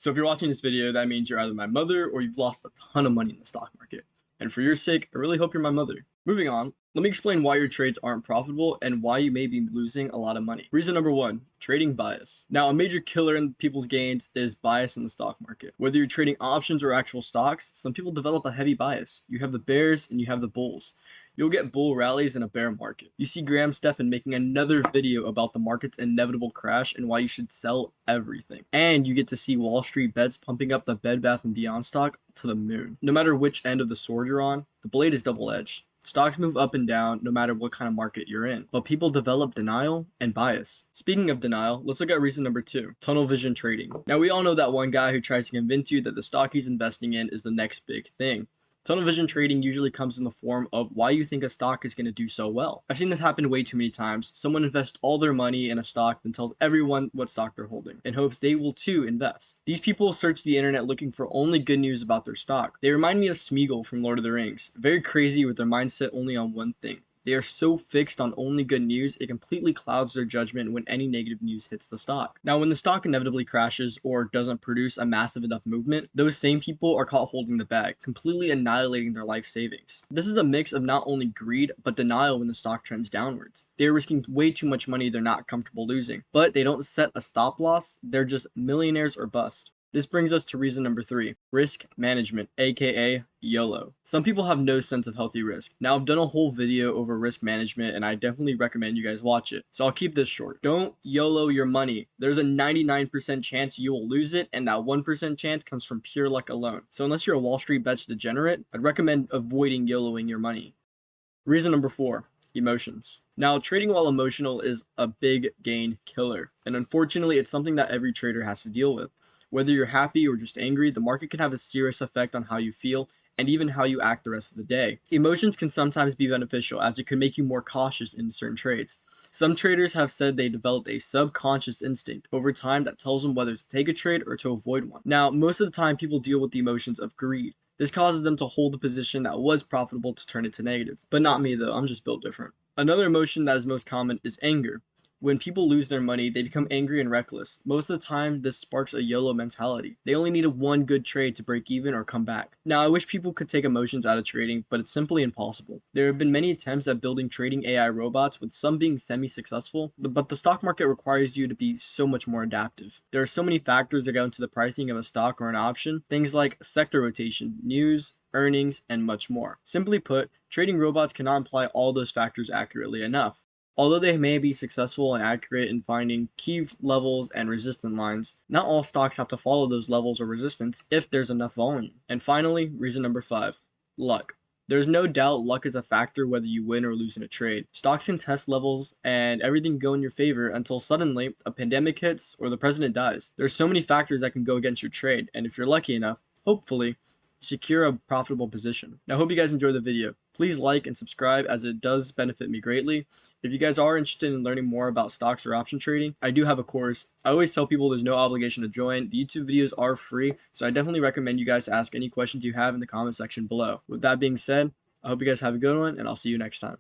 So if you're watching this video, that means you're either my mother or you've lost a ton of money in the stock market. And for your sake, I really hope you're my mother. Moving on, let me explain why your trades aren't profitable and why you may be losing a lot of money. Reason number one, trading bias. Now, a major killer in people's gains is bias in the stock market. Whether you're trading options or actual stocks, some people develop a heavy bias. You have the bears and you have the bulls. You'll get bull rallies in a bear market. You see Graham Stephan making another video about the market's inevitable crash and why you should sell everything. And you get to see Wallstreetbets pumping up the Bed Bath & Beyond stock to the moon. No matter which end of the sword you're on, the blade is double-edged. Stocks move up and down no matter what kind of market you're in, but people develop denial and bias. Speaking of denial, let's look at reason number two, tunnel vision trading. Now we all know that one guy who tries to convince you that the stock he's investing in is the next big thing. Tunnel vision trading usually comes in the form of why you think a stock is going to do so well. I've seen this happen way too many times. Someone invests all their money in a stock and tells everyone what stock they're holding in hopes they will too invest. These people search the internet looking for only good news about their stock. They remind me of Smeagol from Lord of the Rings, very crazy with their mindset only on one thing. They are so fixed on only good news, it completely clouds their judgment when any negative news hits the stock. Now, when the stock inevitably crashes or doesn't produce a massive enough movement, those same people are caught holding the bag, completely annihilating their life savings. This is a mix of not only greed, but denial when the stock trends downwards. They are risking way too much money they're not comfortable losing, but they don't set a stop loss, they're just millionaires or bust. This brings us to reason number three, risk management, aka YOLO. Some people have no sense of healthy risk. Now, I've done a whole video over risk management and I definitely recommend you guys watch it. So I'll keep this short. Don't YOLO your money. There's a 99% chance you will lose it, and that 1% chance comes from pure luck alone. So unless you're a Wallstreetbets degenerate, I'd recommend avoiding YOLOing your money. Reason number four, emotions. Now, trading while emotional is a big gain killer, and unfortunately it's something that every trader has to deal with. Whether you're happy or just angry, the market can have a serious effect on how you feel and even how you act the rest of the day. Emotions can sometimes be beneficial, as it can make you more cautious in certain trades. Some traders have said they developed a subconscious instinct over time that tells them whether to take a trade or to avoid one. Now, most of the time people deal with the emotions of greed. This causes them to hold a position that was profitable to turn it to negative. But not me though, I'm just built different. Another emotion that is most common is anger. When people lose their money, they become angry and reckless. Most of the time, this sparks a YOLO mentality. They only need one good trade to break even or come back. Now, I wish people could take emotions out of trading, but it's simply impossible. There have been many attempts at building trading AI robots, with some being semi-successful, but the stock market requires you to be so much more adaptive. There are so many factors that go into the pricing of a stock or an option, things like sector rotation, news, earnings, and much more. Simply put, trading robots cannot apply all those factors accurately enough. Although they may be successful and accurate in finding key levels and resistance lines, not all stocks have to follow those levels or resistance if there's enough volume. And finally, reason number five, luck. There's no doubt luck is a factor whether you win or lose in a trade. Stocks can test levels and everything go in your favor until suddenly a pandemic hits or the president dies. There's so many factors that can go against your trade, and if you're lucky enough, hopefully, secure a profitable position. Now, I hope you guys enjoyed the video. Please like and subscribe, as it does benefit me greatly. If you guys are interested in learning more about stocks or option trading, I do have a course. I always tell people there's no obligation to join. The YouTube videos are free, so I definitely recommend you guys to ask any questions you have in the comment section below. With that being said, I hope you guys have a good one, and I'll see you next time.